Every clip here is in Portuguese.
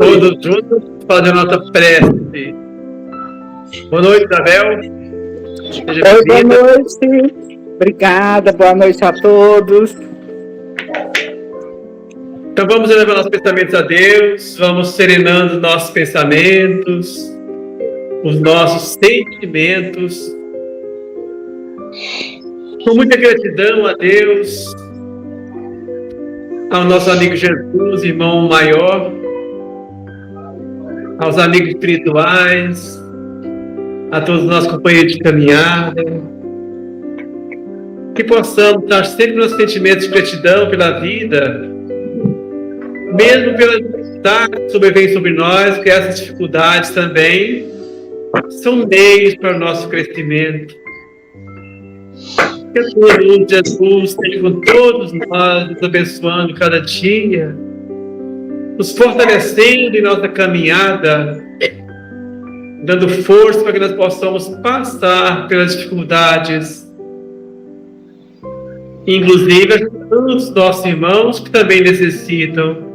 Todos juntos fazendo a nossa prece. Boa noite, Isabel. Oi, boa noite. Obrigada, boa noite a todos. Então vamos elevar nossos pensamentos a Deus, vamos serenando nossos pensamentos, os nossos sentimentos, com muita gratidão a Deus, ao nosso amigo Jesus, irmão maior, aos amigos espirituais, a todos os nossos companheiros de caminhada, que possamos estar sempre nos sentimentos de gratidão pela vida, mesmo pelas dificuldades que sobrevêm sobre nós, que essas dificuldades também são meios para o nosso crescimento. Que a tua luz, Jesus, esteja com todos nós, nos abençoando cada dia, nos fortalecendo em nossa caminhada, dando força para que nós possamos passar pelas dificuldades, inclusive ajudando os nossos irmãos que também necessitam.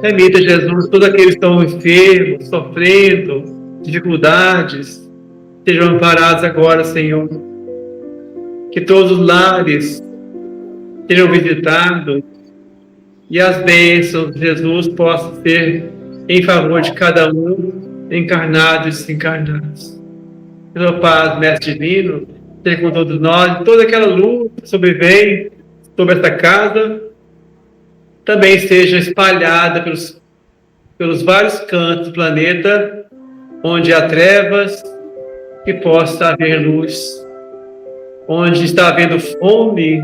Permita, Jesus, todos aqueles que estão enfermos, sofrendo dificuldades, sejam amparados agora, Senhor. Que todos os lares sejam visitados e as bênçãos de Jesus possam ser em favor de cada um, encarnados e desencarnados. Pela paz, Mestre Divino, seja com todos nós, toda aquela luz que sobrevém sobre esta casa, também seja espalhada pelos vários cantos do planeta, onde há trevas, que possa haver luz. Onde está havendo fome,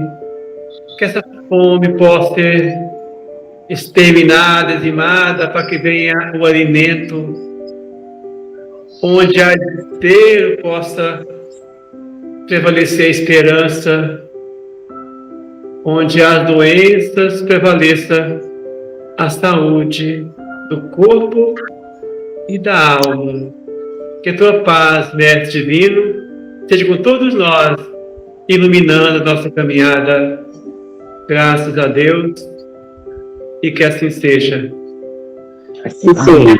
que essa fome possa ser exterminada, dizimada, para que venha o alimento. Onde há desespero, possa prevalecer a esperança. Onde há doenças, prevaleça a saúde do corpo e da alma. Que a tua paz, Mestre Divino, seja com todos nós, iluminando a nossa caminhada. Graças a Deus, e que assim seja. Assim seja.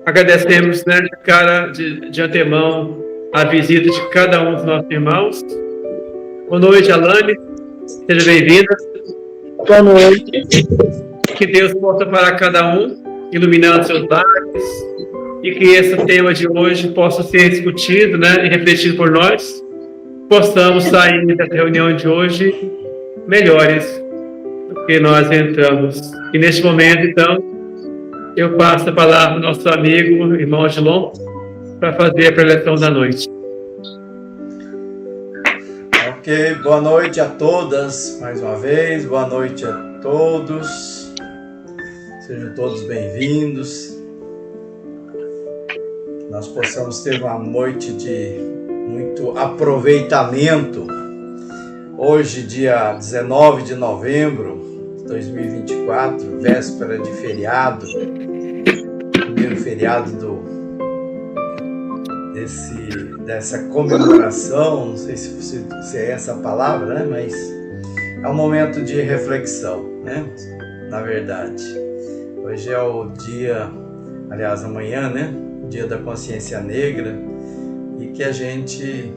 Agradecemos, né, cara, de antemão, a visita de cada um dos nossos irmãos. Boa noite, Alane. Seja bem-vinda. Boa noite. Que Deus possa parar cada um, iluminando seus lares, e que esse tema de hoje possa ser discutido, né, e refletido por nós, possamos sair dessa reunião de hoje melhores do que nós entramos. E neste momento, então, eu passo a palavra ao nosso amigo, irmão Gilon, para fazer a preleção da noite. Ok, boa noite a todas, mais uma vez, boa noite a todos, sejam todos bem-vindos, nós possamos ter uma noite de muito aproveitamento, hoje dia 19 de novembro de 2024, véspera de feriado, primeiro feriado dessa comemoração, não sei se é essa a palavra, né? Mas é um momento de reflexão, né? Na verdade, hoje é o dia, aliás, amanhã, né? Dia da Consciência Negra, e que a gente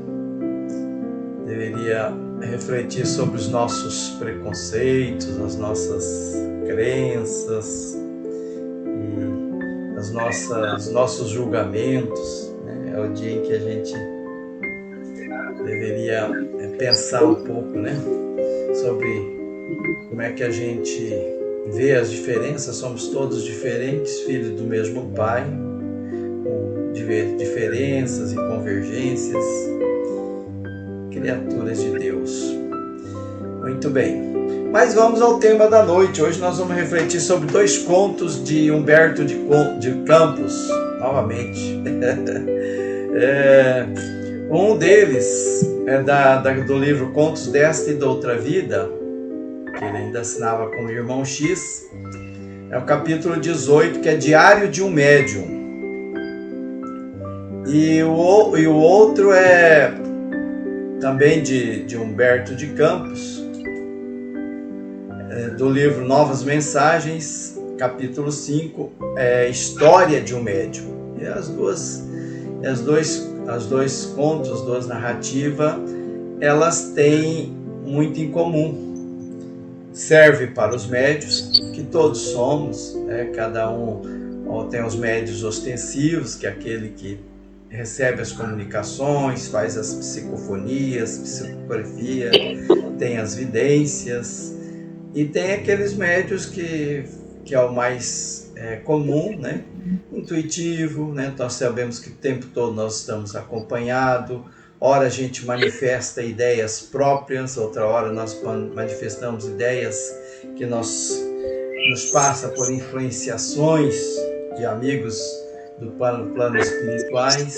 deveria refletir sobre os nossos preconceitos, as nossas crenças e os nossos julgamentos. É o dia em que a gente deveria pensar um pouco, né, sobre como é que a gente vê as diferenças. Somos todos diferentes, filhos do mesmo Pai, com diferenças e convergências, criaturas de Deus. Muito bem, mas vamos ao tema da noite. Hoje nós vamos refletir sobre 2 contos de Humberto de Campos, novamente. Um deles é do livro Contos desta e da Outra Vida, que ele ainda assinava como Irmão X. É o capítulo 18, que é Diário de um Médium. E o outro é também de Humberto de Campos, do livro Novas Mensagens, capítulo 5, é História de um Médium. E os dois contos, as duas narrativas, elas têm muito em comum. Serve para os médios, que todos somos, né? Cada um tem os médios ostensivos, que é aquele que recebe as comunicações, faz as psicofonias, psicografia, tem as vidências, e tem aqueles médios que é o mais comum, né? Intuitivo, né? Nós sabemos que o tempo todo nós estamos acompanhados. Ora a gente manifesta ideias próprias, outra hora nós manifestamos ideias que nos passa por influenciações de amigos do plano espirituais,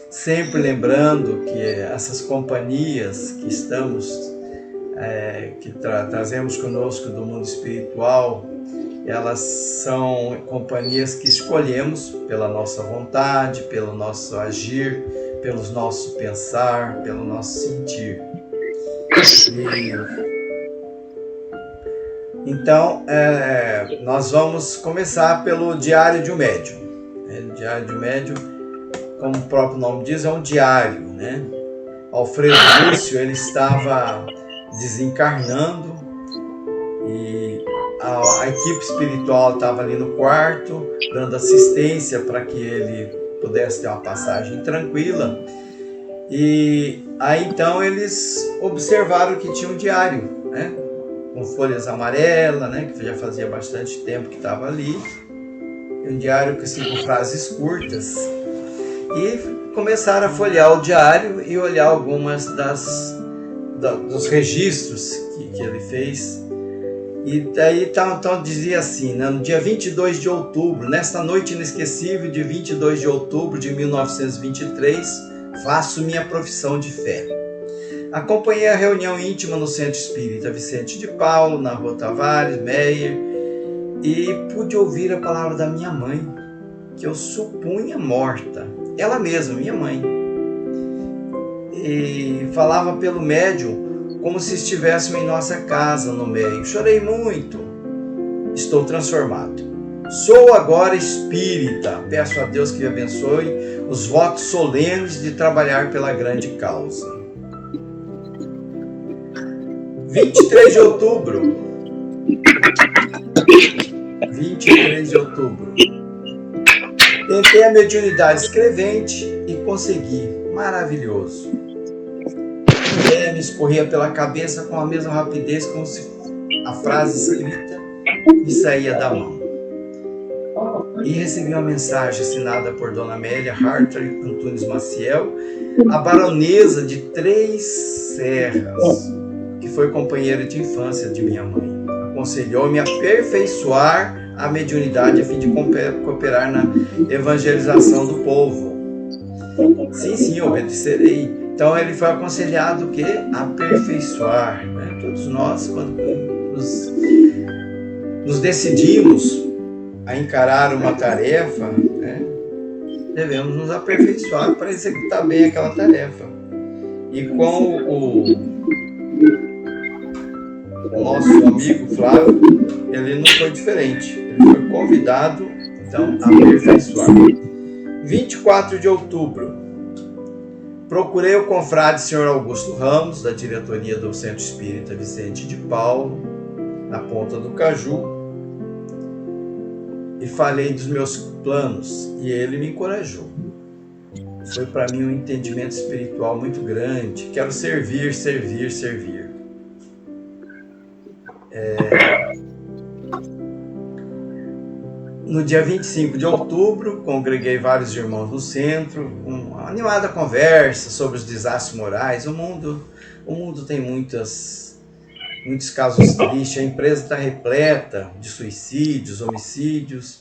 sempre lembrando que essas companhias que estamos, trazemos conosco do mundo espiritual, elas são companhias que escolhemos pela nossa vontade, pelo nosso agir, pelo nosso pensar, pelo nosso sentir. Então, nós vamos começar pelo Diário de um Médium. O Diário de um Médium, como o próprio nome diz, é um diário, né? Alfredo Lúcio, ele estava desencarnando e a equipe espiritual estava ali no quarto, dando assistência para que ele pudesse ter uma passagem tranquila. E aí então eles observaram que tinha um diário, né? Com folhas amarelas, né? Que já fazia bastante tempo que estava ali. Um diário com 5 frases curtas. E começaram a folhear o diário e olhar algumas dos registros que ele fez. E daí então dizia assim, né? No dia 22 de outubro, nesta noite inesquecível de 22 de outubro de 1923, faço minha profissão de fé. Acompanhei a reunião íntima no Centro Espírita Vicente de Paulo, na Rua Tavares, Meyer, e pude ouvir a palavra da minha mãe, que eu supunha morta. Ela mesma, minha mãe. E falava pelo médium como se estivéssemos em nossa casa no meio. Chorei muito. Estou transformado. Sou agora espírita. Peço a Deus que me abençoe os votos solenes de trabalhar pela grande causa. 23 de outubro. 23 de outubro. Tentei a mediunidade escrevente e consegui. Maravilhoso. Me escorria pela cabeça com a mesma rapidez como se a frase escrita me saía da mão. E recebi uma mensagem assinada por Dona Amélia Hartley Antunes Maciel, a baronesa de Três Serras, que foi companheira de infância de minha mãe. Aconselhou-me a aperfeiçoar a mediunidade a fim de cooperar na evangelização do povo. Sim, obedecerei. Então ele foi aconselhado o quê? Aperfeiçoar. Né? Todos nós, quando nos decidimos a encarar uma tarefa, né? Devemos nos aperfeiçoar para executar bem aquela tarefa. E com o nosso amigo Flávio, ele não foi diferente. Ele foi convidado, então, a aperfeiçoar. 24 de outubro. Procurei o confrade Sr. Augusto Ramos, da diretoria do Centro Espírita Vicente de Paulo, na Ponta do Caju, e falei dos meus planos, e ele me encorajou. Foi para mim um entendimento espiritual muito grande. Quero servir. No dia 25 de outubro, congreguei vários irmãos no centro, uma animada conversa sobre os desastres morais. O mundo tem muitos casos tristes, a empresa está repleta de suicídios, homicídios.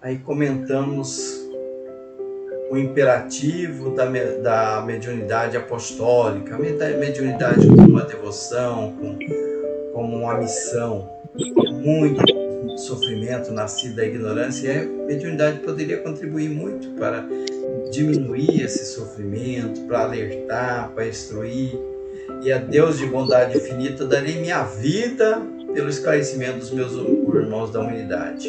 Aí comentamos o imperativo da mediunidade apostólica, a mediunidade como uma devoção, como uma missão. Muito sofrimento nascido da ignorância, e a mediunidade poderia contribuir muito para diminuir esse sofrimento, para alertar, para instruir. E a Deus de bondade infinita darei minha vida pelo esclarecimento dos meus irmãos da humanidade.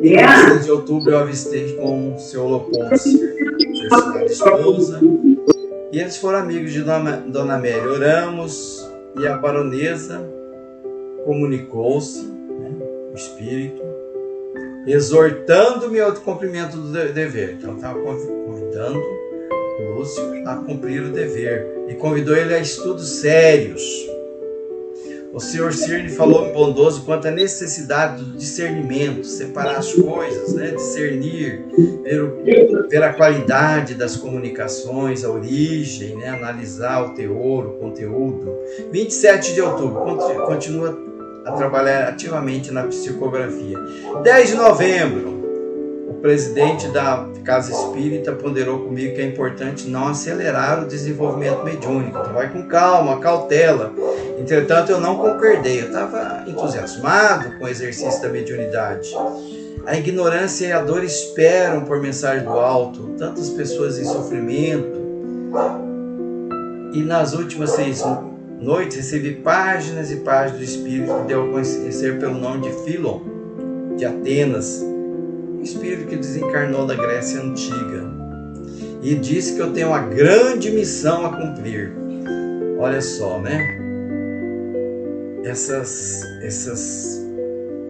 E no 6 de outubro eu avistei com o seu Leopoldo, sua esposa. E eles foram amigos de Dona Amélia. Oramos e a baronesa comunicou-se, né, o espírito, exortando-me ao cumprimento do dever. Então, estava convidando o Lúcio a cumprir o dever e convidou ele a estudos sérios. O Sr. Cirne falou bondoso quanto à necessidade do discernimento, separar as coisas, né? Discernir, ver a qualidade das comunicações, a origem, né? Analisar o teor, o conteúdo. 27 de outubro, continua a trabalhar ativamente na psicografia. 10 de novembro, o presidente da Casa Espírita ponderou comigo que é importante não acelerar o desenvolvimento mediúnico. Então vai com calma, cautela. Entretanto, eu não concordei. Eu estava entusiasmado com o exercício da mediunidade. A ignorância e a dor esperam por mensagem do alto. Tantas pessoas em sofrimento. E nas últimas 6 noites recebi páginas e páginas do Espírito que deu a conhecer pelo nome de Philon, de Atenas. Um espírito que desencarnou da Grécia Antiga. E disse que eu tenho uma grande missão a cumprir. Olha só, né? Essas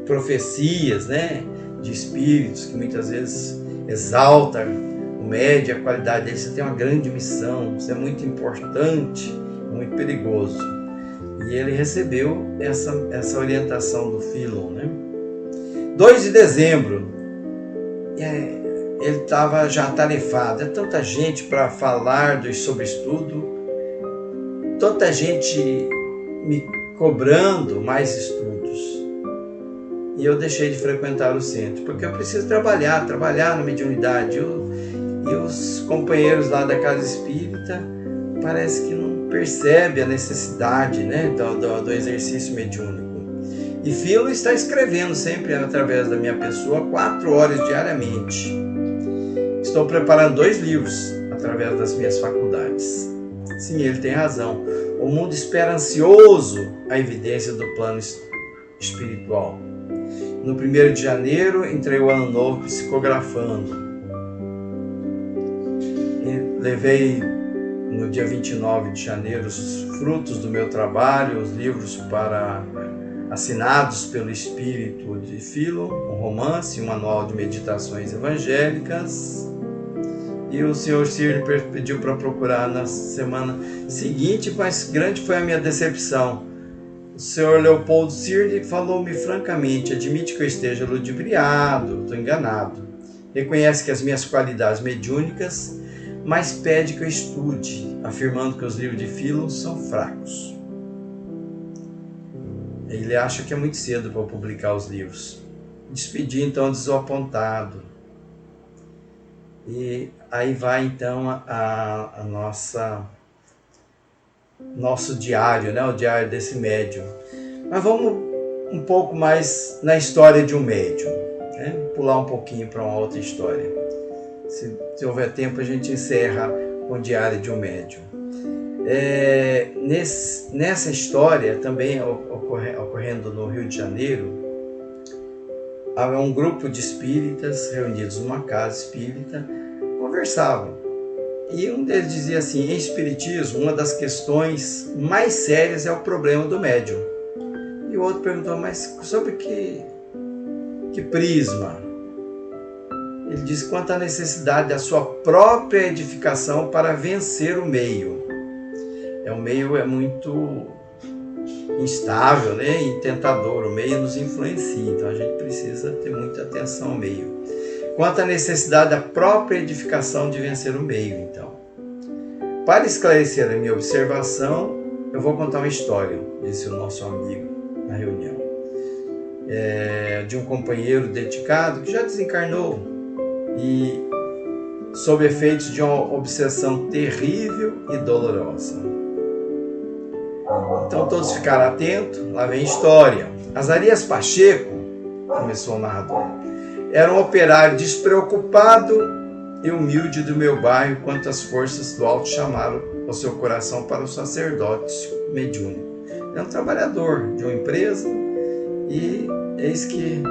profecias, né, de espíritos que muitas vezes exaltam o médium, a qualidade dele. Você tem uma grande missão, isso é muito importante, é muito perigoso. E ele recebeu essa orientação do Philon, né? 2 de dezembro, ele estava já atarefado. É tanta gente para falar sobre estudo, tanta gente me cobrando mais estudos. E eu deixei de frequentar o centro, porque eu preciso trabalhar na mediunidade. E os companheiros lá da Casa Espírita parece que não percebem a necessidade, né, do exercício mediúnico. E Philon está escrevendo sempre através da minha pessoa 4 horas diariamente. Estou preparando 2 livros através das minhas faculdades. Sim, ele tem razão. O mundo espera ansioso a evidência do plano espiritual. No 1º de janeiro, entrei o ano novo psicografando. E levei no dia 29 de janeiro os frutos do meu trabalho, os livros assinados pelo espírito de Philon, um romance, um manual de meditações evangélicas. E o Sr. Cirne pediu para procurar na semana seguinte, mas grande foi a minha decepção. O Sr. Leopoldo Cirne falou-me francamente: admite que eu esteja ludibriado, estou enganado. Reconhece que as minhas qualidades mediúnicas, mas pede que eu estude, afirmando que os livros de Philon são fracos. Ele acha que é muito cedo para publicar os livros. Despedi então desapontado. E aí vai então a nosso diário, né? O diário desse médium. Mas vamos um pouco mais na história de um médium, né? Pular um pouquinho para uma outra história. Se houver tempo a gente encerra com o diário de um médium. Nessa história também ocorrendo no Rio de Janeiro, havia um grupo de espíritas reunidos numa casa espírita, conversavam. E um deles dizia assim: em espiritismo, uma das questões mais sérias é o problema do médium. E o outro perguntou: mas sobre que prisma? Ele disse: quanto à necessidade da sua própria edificação para vencer o meio. O meio é muito instável, né, e tentador. O meio nos influencia, então a gente precisa ter muita atenção ao meio. Quanto à necessidade da própria edificação de vencer o meio, então. Para esclarecer a minha observação, eu vou contar uma história, disse o nosso amigo na reunião, de um companheiro dedicado que já desencarnou e sob efeitos de uma obsessão terrível e dolorosa. Então todos ficaram atentos, lá vem a história. Azarias Pacheco, começou o narrador, era um operário despreocupado e humilde do meu bairro, quanto as forças do alto chamaram o seu coração para o sacerdócio mediúnico. É um trabalhador de uma empresa e eis que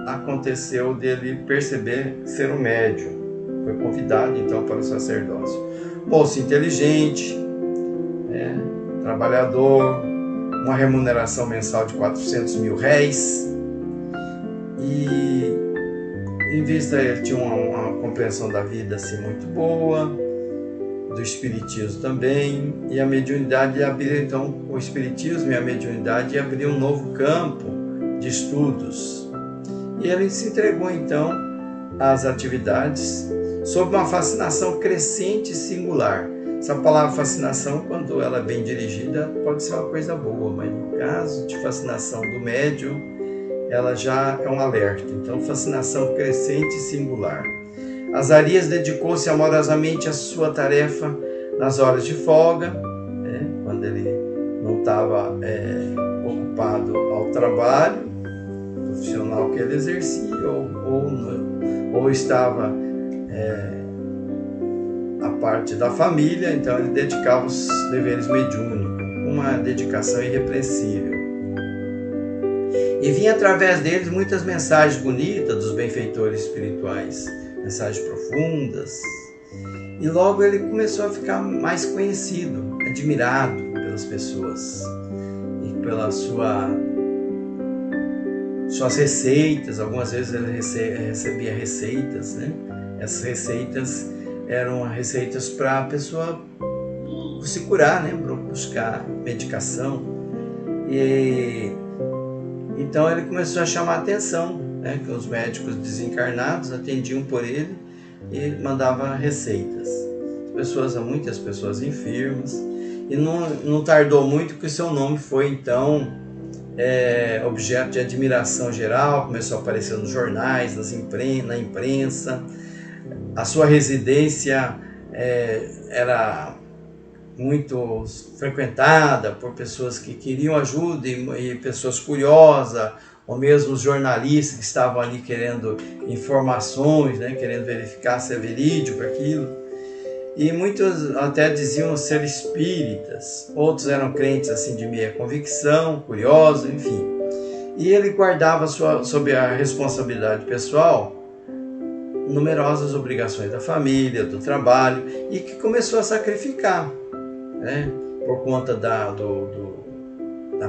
aconteceu dele perceber ser um médium. Foi convidado então para o sacerdócio. Moço inteligente, trabalhador, uma remuneração mensal de 400 mil réis, e em vista ele tinha uma compreensão da vida assim muito boa, do espiritismo também, e a mediunidade abria então, o espiritismo e a mediunidade abriam um novo campo de estudos, e ele se entregou então às atividades sob uma fascinação crescente e singular. Essa palavra fascinação, quando ela é bem dirigida, pode ser uma coisa boa, mas no caso de fascinação do médium, ela já é um alerta. Então, fascinação crescente e singular. Azarias dedicou-se amorosamente à sua tarefa nas horas de folga, quando ele não estava ocupado ao trabalho profissional que ele exercia, ou estava a parte da família, então ele dedicava os deveres mediúnicos, uma dedicação irrepreensível. E vinha através deles muitas mensagens bonitas dos benfeitores espirituais, mensagens profundas. E logo ele começou a ficar mais conhecido, admirado pelas pessoas e pelas suas receitas. Algumas vezes ele recebia receitas, Essas receitas eram receitas para a pessoa se curar, para buscar medicação. E então ele começou a chamar a atenção, que os médicos desencarnados atendiam por ele e mandava receitas. Muitas pessoas enfermas, e não tardou muito que o seu nome foi então objeto de admiração geral, começou a aparecer nos jornais, na imprensa. A sua residência era muito frequentada por pessoas que queriam ajuda e pessoas curiosas, ou mesmo os jornalistas que estavam ali querendo informações, querendo verificar se é verídico aquilo. E muitos até diziam ser espíritas, outros eram crentes assim de meia convicção, curiosos, enfim. E ele guardava sob a responsabilidade pessoal numerosas obrigações da família, do trabalho, e que começou a sacrificar, por conta da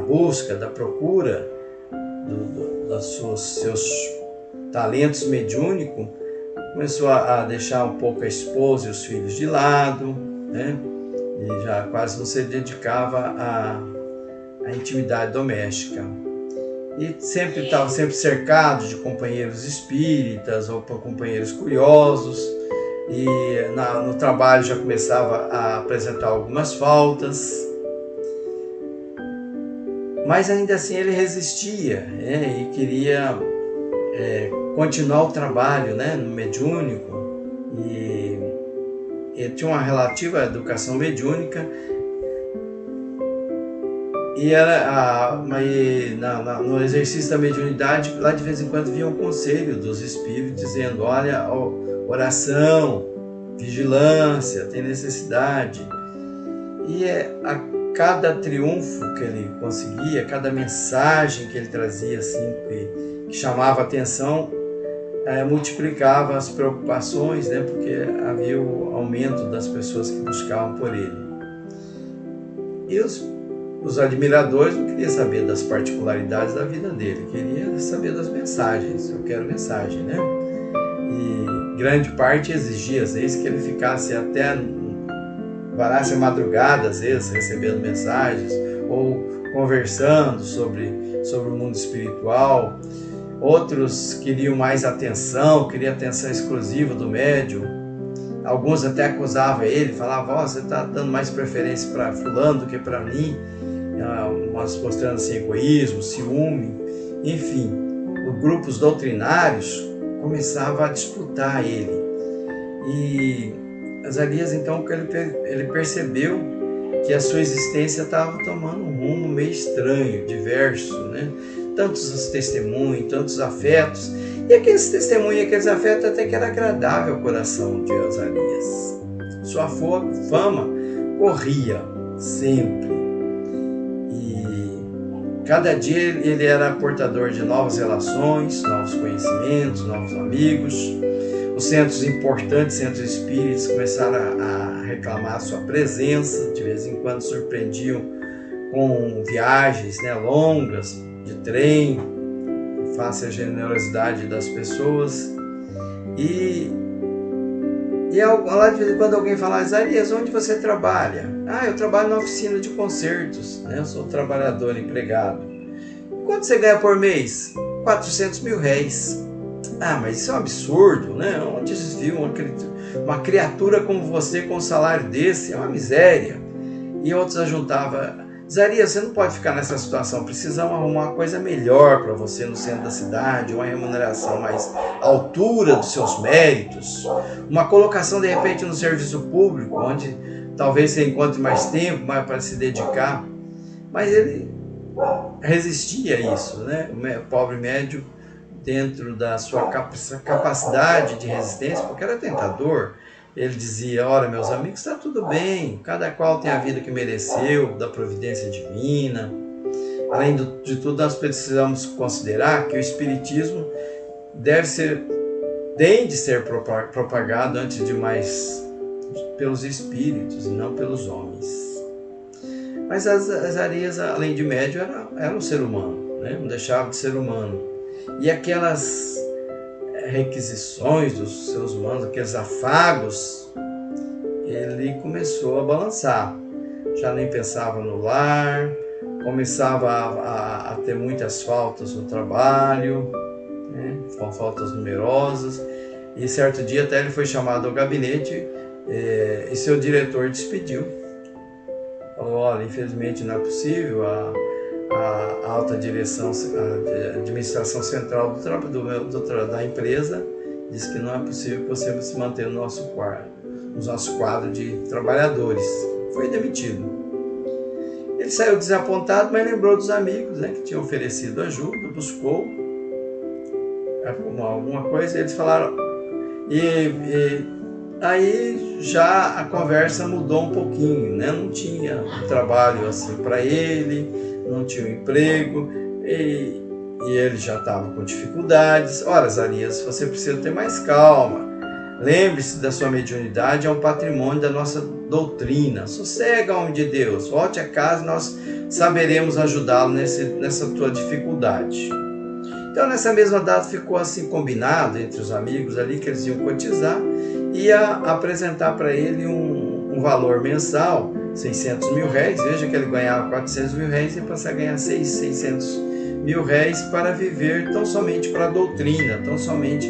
busca, da procura dos seus talentos mediúnicos. Começou a deixar um pouco a esposa e os filhos de lado, e já quase não se dedicava à intimidade doméstica. E estava sempre cercado de companheiros espíritas ou por companheiros curiosos, e no trabalho já começava a apresentar algumas faltas, mas ainda assim ele resistia, e queria continuar o trabalho, no mediúnico, e ele tinha uma relativa educação mediúnica. E no exercício da mediunidade, lá de vez em quando vinha um conselho dos espíritos dizendo: olha, oração, vigilância, tem necessidade. E a cada triunfo que ele conseguia, cada mensagem que ele trazia assim, que chamava a atenção, multiplicava as preocupações, porque havia o aumento das pessoas que buscavam por ele. E os admiradores não queriam saber das particularidades da vida dele, queriam saber das mensagens. Eu quero mensagem, E grande parte exigia, às vezes, que ele ficasse até, varasse a madrugada, às vezes, recebendo mensagens, ou conversando sobre o mundo espiritual. Outros queriam mais atenção, queriam atenção exclusiva do médium. Alguns até acusavam ele, falavam: você está dando mais preferência para fulano do que para mim. Mas mostrando assim, egoísmo, ciúme, enfim, os grupos doutrinários começavam a disputar ele. E Azarias, então, ele percebeu que a sua existência estava tomando um rumo meio estranho, diverso, Tantos os testemunhos, tantos afetos, e aqueles testemunhos e aqueles afetos até que era agradável ao coração de Azarias. Sua fama corria sempre. Cada dia ele era portador de novas relações, novos conhecimentos, novos amigos. Os centros importantes, centros espíritas, começaram a reclamar a sua presença, de vez em quando surpreendiam com viagens, né, longas, de trem, face à generosidade das pessoas. E lá de vez em quando alguém fala: Zarias, onde você trabalha? Eu trabalho na oficina de concertos, né? Eu sou trabalhador, empregado. Quanto você ganha por mês? 400 mil réis. Mas isso é um absurdo, né? Onde se viu uma criatura como você com um salário desse? É uma miséria. E outros ajuntavam: Zarias, você não pode ficar nessa situação, precisamos arrumar uma coisa melhor para você no centro da cidade, uma remuneração mais à altura dos seus méritos, uma colocação de repente no serviço público, onde talvez você encontre mais tempo para se dedicar. Mas ele resistia a isso, né? O pobre médio, dentro da sua capacidade de resistência, porque era tentador, ele dizia: ora, meus amigos, está tudo bem, cada qual tem a vida que mereceu, da providência divina. Além de tudo, nós precisamos considerar que o Espiritismo tem de ser propagado, antes de mais, pelos espíritos e não pelos homens. Mas Zarias, além de médio, era um ser humano, né? Não deixava de ser humano. E aquelas requisições dos seres humanos, aqueles afagos, ele começou a balançar. Já nem pensava no lar, começava a ter muitas faltas no trabalho, né? Faltas numerosas. E certo dia até ele foi chamado ao gabinete e seu diretor despediu. Falou: olha, infelizmente não é possível, a alta direção, a administração central da empresa diz que não é possível que você se mantenha no nosso quadro de trabalhadores. Foi demitido. Ele saiu desapontado, mas lembrou dos amigos, né, que tinham oferecido ajuda, buscou alguma coisa, e eles falaram. Aí já a conversa mudou um pouquinho, né? Não tinha um trabalho assim para ele, não tinha um emprego, e ele já estava com dificuldades. Ora, Zarias, você precisa ter mais calma. Lembre-se da sua mediunidade, é um patrimônio da nossa doutrina. Sossega, homem de Deus, volte a casa e nós saberemos ajudá-lo nessa tua dificuldade. Então, nessa mesma data ficou assim combinado entre os amigos ali que eles iam cotizar, ia apresentar para ele um valor mensal, 600 mil réis. Veja que ele ganhava 400 mil réis e passar a ganhar 600 mil réis para viver tão somente para a doutrina, tão somente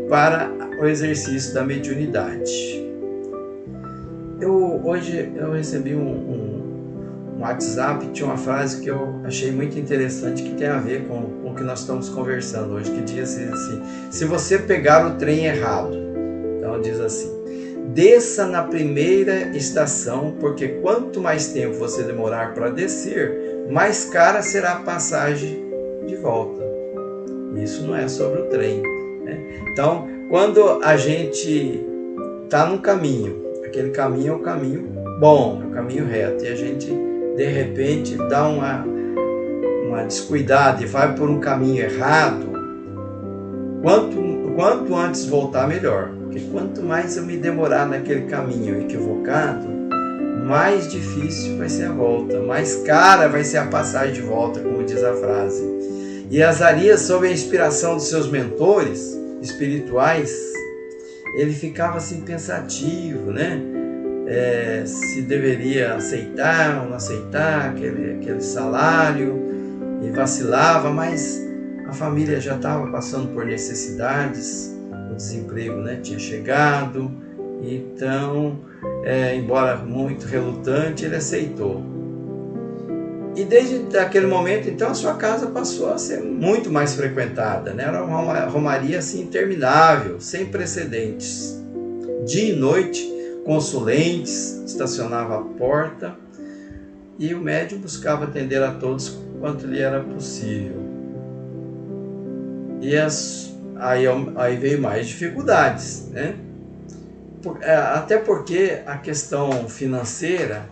para o exercício da mediunidade. Hoje eu recebi um WhatsApp, tinha uma frase que eu achei muito interessante, que tem a ver com o que nós estamos conversando hoje, que diz assim: se você pegar o trem errado, então diz assim: desça na primeira estação, porque quanto mais tempo você demorar para descer, mais cara será a passagem de volta. Isso não é sobre o trem, né? Então, quando a gente está num caminho, aquele caminho é o caminho bom, é o caminho reto, e a gente de repente dá uma descuidada e vai por um caminho errado, quanto antes voltar, melhor. Porque quanto mais eu me demorar naquele caminho equivocado, mais difícil vai ser a volta, mais cara vai ser a passagem de volta, como diz a frase. E Zarias, sob a inspiração dos seus mentores espirituais, ele ficava assim pensativo, né? Se deveria aceitar ou não aceitar aquele salário, e vacilava, mas a família já estava passando por necessidades, o desemprego, né, tinha chegado, então, embora muito relutante, ele aceitou. E desde aquele momento, então, a sua casa passou a ser muito mais frequentada, né? Era uma romaria assim, interminável, sem precedentes. Dia e noite, consulentes estacionavam à porta, e o médium buscava atender a todos quanto lhe era possível. E aí veio mais dificuldades, né? Até porque a questão financeira,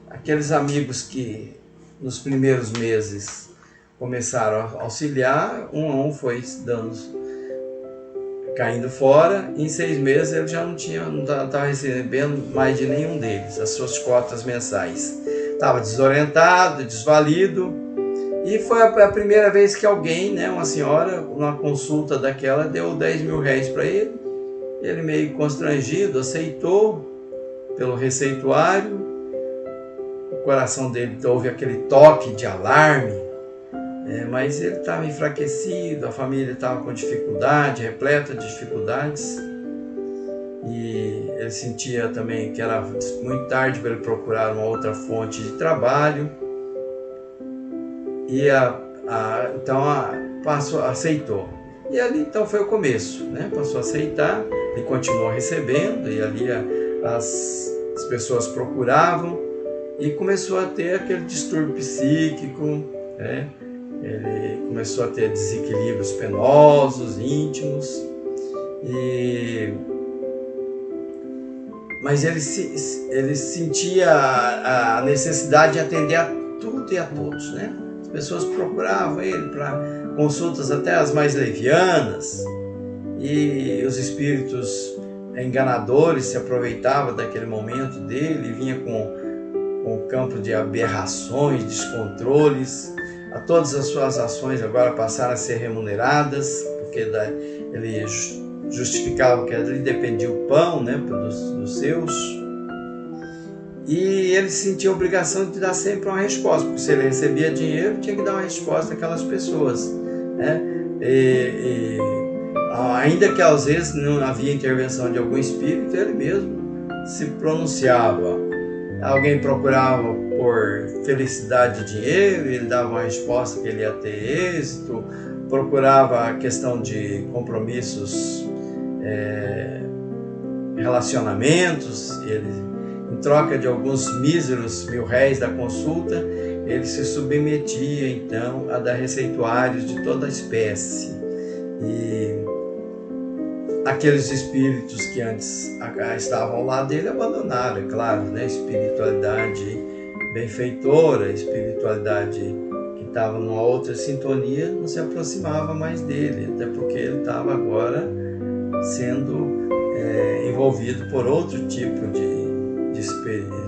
aqueles amigos que nos primeiros meses começaram a auxiliar, um a um foi caindo fora. Em 6 meses ele já não estava recebendo mais de nenhum deles, as suas cotas mensais. Estava desorientado, desvalido. E foi a primeira vez que alguém, né, uma senhora, numa consulta daquela, deu 10 mil reais para ele. Ele, meio constrangido, aceitou pelo receituário. O coração dele houve aquele toque de alarme, mas ele estava enfraquecido, a família estava com dificuldade, repleta de dificuldades. E ele sentia também que era muito tarde para ele procurar uma outra fonte de trabalho. E então aceitou. E ali então foi o começo, né? Passou a aceitar, ele continuou recebendo, e ali as pessoas procuravam, e começou a ter aquele distúrbio psíquico, né? Ele começou a ter desequilíbrios penosos, íntimos, mas ele sentia a necessidade de atender a tudo e a todos, né? As pessoas procuravam ele para consultas até as mais levianas, e os espíritos enganadores se aproveitavam daquele momento dele, vinha com o campo de aberrações, descontroles. A todas as suas ações agora passaram a ser remuneradas, porque ele justificava que ali dependia o pão, né, dos seus. E ele sentia a obrigação de dar sempre uma resposta, porque se ele recebia dinheiro, tinha que dar uma resposta àquelas pessoas, né? Ainda que às vezes não havia intervenção de algum espírito, ele mesmo se pronunciava. Alguém procurava por felicidade e dinheiro, ele dava uma resposta que ele ia ter êxito. Procurava a questão de compromissos, relacionamentos, ele, em troca de alguns míseros R$1.000 da consulta, ele se submetia então a dar receituários de toda a espécie. E aqueles espíritos que antes estavam ao lado dele abandonaram, é claro, né? Espiritualidade benfeitora, espiritualidade que estava numa outra sintonia, não se aproximava mais dele, até porque ele estava agora sendo envolvido por outro tipo de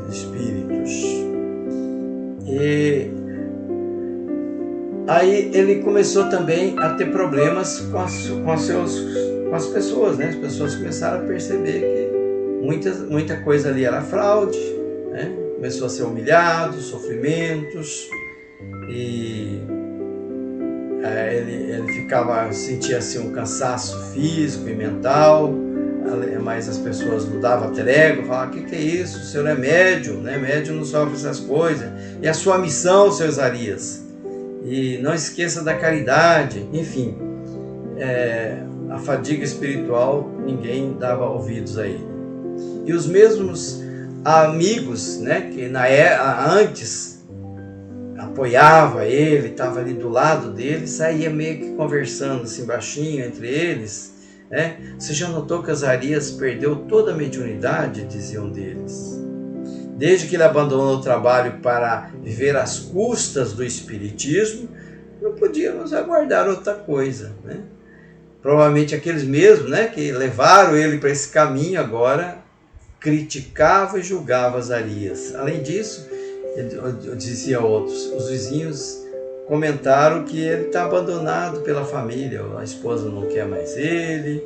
espíritos. E aí ele começou também a ter problemas com as pessoas, né? As pessoas começaram a perceber que muita coisa ali era fraude, né? Começou a ser humilhado, sofrimentos, e ele sentia assim, um cansaço físico e mental, mas as pessoas não davam trégua, falavam: o que é isso? O senhor é médium, né? Médium não sofre essas coisas. E a sua missão, seu Zarias? E não esqueça da caridade. Enfim, a fadiga espiritual, ninguém dava ouvidos a ele. E os mesmos amigos, né, que antes apoiava ele, estava ali do lado dele, saía meio que conversando assim baixinho entre eles, né? Você já notou que Zarias perdeu toda a mediunidade, diziam deles. Desde que ele abandonou o trabalho para viver às custas do espiritismo, não podíamos aguardar outra coisa, né? Provavelmente aqueles mesmos, né, que levaram ele para esse caminho agora criticavam e julgavam Zarias. Além disso, eu dizia a outros, os vizinhos comentaram que ele está abandonado pela família, a esposa não quer mais ele,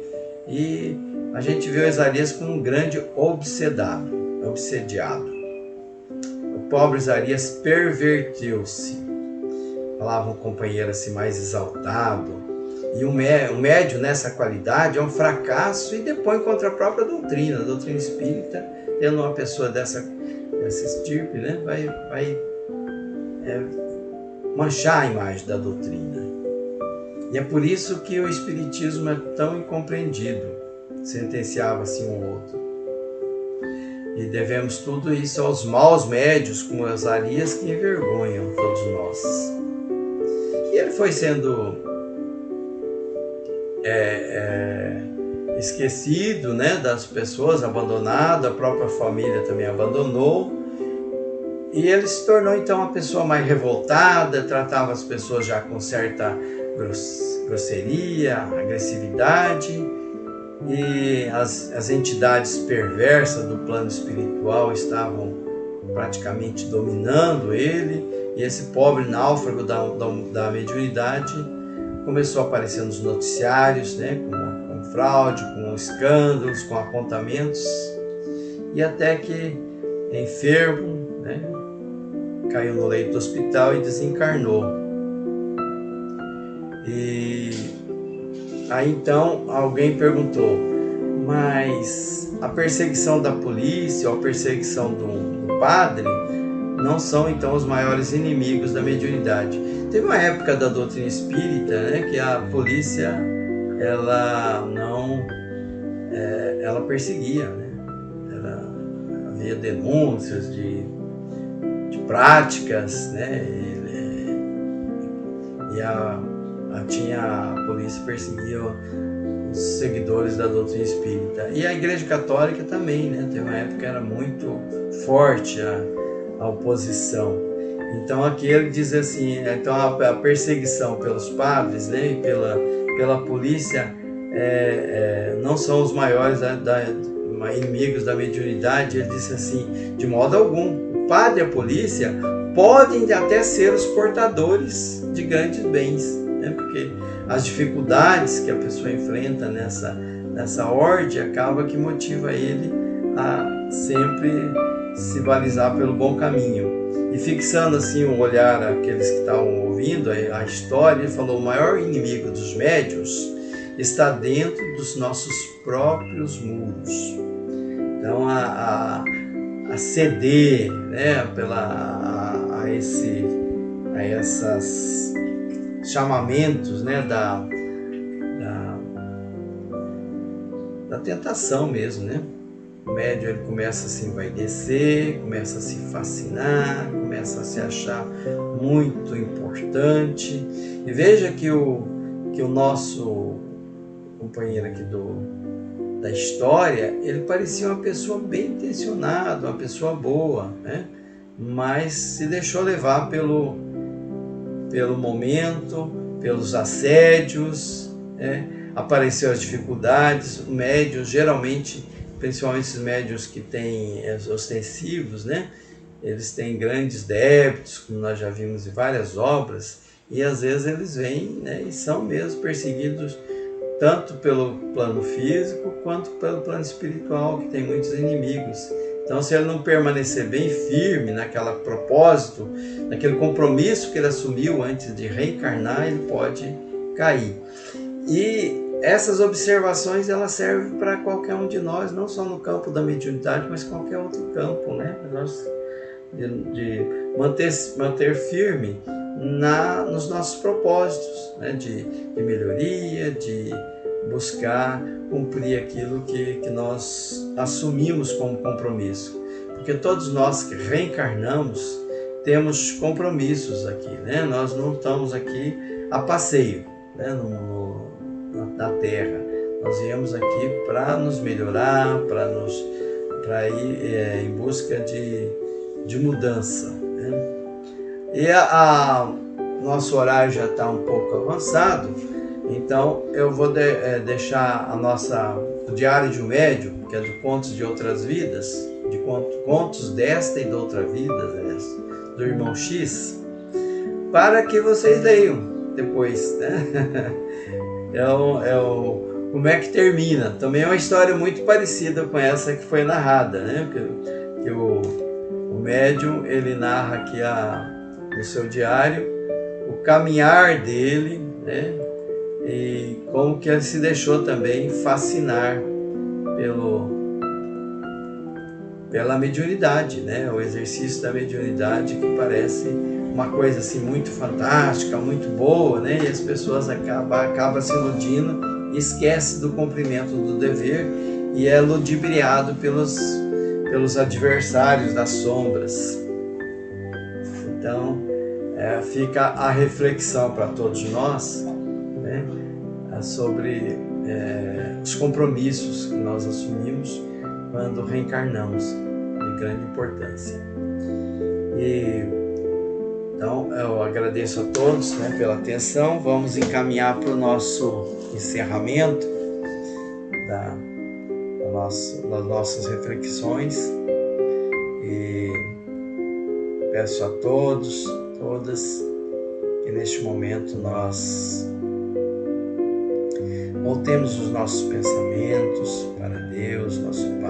e a gente vê o Zarias como um grande obsediado. O pobre Zarias perverteu-se. Falava um companheiro assim mais exaltado. E o médium nessa qualidade é um fracasso, e depõe contra a própria doutrina. A doutrina espírita, tendo uma pessoa dessa estirpe, né, vai manchar a imagem da doutrina. E é por isso que o espiritismo é tão incompreendido, sentenciava assim um outro. E devemos tudo isso aos maus médios como as Zarias, que envergonham todos nós. E ele foi sendo esquecido, né, das pessoas, abandonado, a própria família também abandonou. E ele se tornou então uma pessoa mais revoltada, tratava as pessoas já com certa grosseria, agressividade, e as entidades perversas do plano espiritual estavam praticamente dominando ele, e esse pobre náufrago da mediunidade começou a aparecer nos noticiários, né, com fraude, com escândalos, com apontamentos, e até que, enfermo, né, caiu no leito do hospital e desencarnou. E aí então alguém perguntou, mas a perseguição da polícia ou a perseguição do padre não são então os maiores inimigos da mediunidade? Teve uma época da doutrina espírita, né, que a polícia ela perseguia, né? Havia denúncias de práticas, né? A polícia perseguia os seguidores da doutrina espírita. E a Igreja Católica também, né? Teve uma época que era muito forte a oposição. Então aqui ele diz assim, então a perseguição pelos padres, né, e pela polícia não são os maiores inimigos da mediunidade. Ele disse assim, de modo algum, o padre e a polícia podem até ser os portadores de grandes bens, né? Porque as dificuldades que a pessoa enfrenta nessa ordem acaba que motiva ele a sempre se balizar pelo bom caminho. E fixando assim o olhar aqueles que estavam ouvindo a história, ele falou, o maior inimigo dos médiuns está dentro dos nossos próprios muros. Então a ceder, né, a esses chamamentos, né, da tentação mesmo, né? O médium ele começa assim, vai descer, começa a se fascinar, começa a se achar muito importante. E veja que o nosso companheiro aqui da história, ele parecia uma pessoa bem intencionada, uma pessoa boa, né? Mas se deixou levar pelo momento, pelos assédios, né? Apareceu as dificuldades. O médium, geralmente, principalmente esses médiuns que têm ostensivos, né? Eles têm grandes débitos, como nós já vimos em várias obras, e às vezes eles vêm, né, e são mesmo perseguidos tanto pelo plano físico quanto pelo plano espiritual, que tem muitos inimigos. Então, se ele não permanecer bem firme naquele propósito, naquele compromisso que ele assumiu antes de reencarnar, ele pode cair. E essas observações, elas servem para qualquer um de nós, não só no campo da mediunidade, mas qualquer outro campo, né? De manter firme nos nossos propósitos, né? De melhoria, de buscar cumprir aquilo que nós assumimos como compromisso. Porque todos nós que reencarnamos temos compromissos aqui, né? Nós não estamos aqui a passeio, né? Na Terra. Nós viemos aqui para nos melhorar, para ir em busca de mudança, né? E nosso horário já está um pouco avançado, então eu vou deixar o Diário de um Médium, que é de Contos de Outras Vidas, de contos desta e de outra vida, do irmão X, para que vocês leiam depois, né? Como é que termina? Também é uma história muito parecida com essa que foi narrada, né? Que o médium, ele narra aqui no seu diário o caminhar dele, né? E como que ele se deixou também fascinar pela mediunidade, né? O exercício da mediunidade, que parece uma coisa assim muito fantástica, muito boa, né? E as pessoas acabam se iludindo e esquecem do cumprimento do dever e é ludibriado pelos adversários das sombras. Então, fica a reflexão para todos nós, né? Sobre os compromissos que nós assumimos quando reencarnamos, de grande importância. E então eu agradeço a todos, né, pela atenção. Vamos encaminhar para o nosso encerramento das nossas reflexões. E peço a todos, todas, que neste momento nós voltemos os nossos pensamentos para Deus, nosso Pai.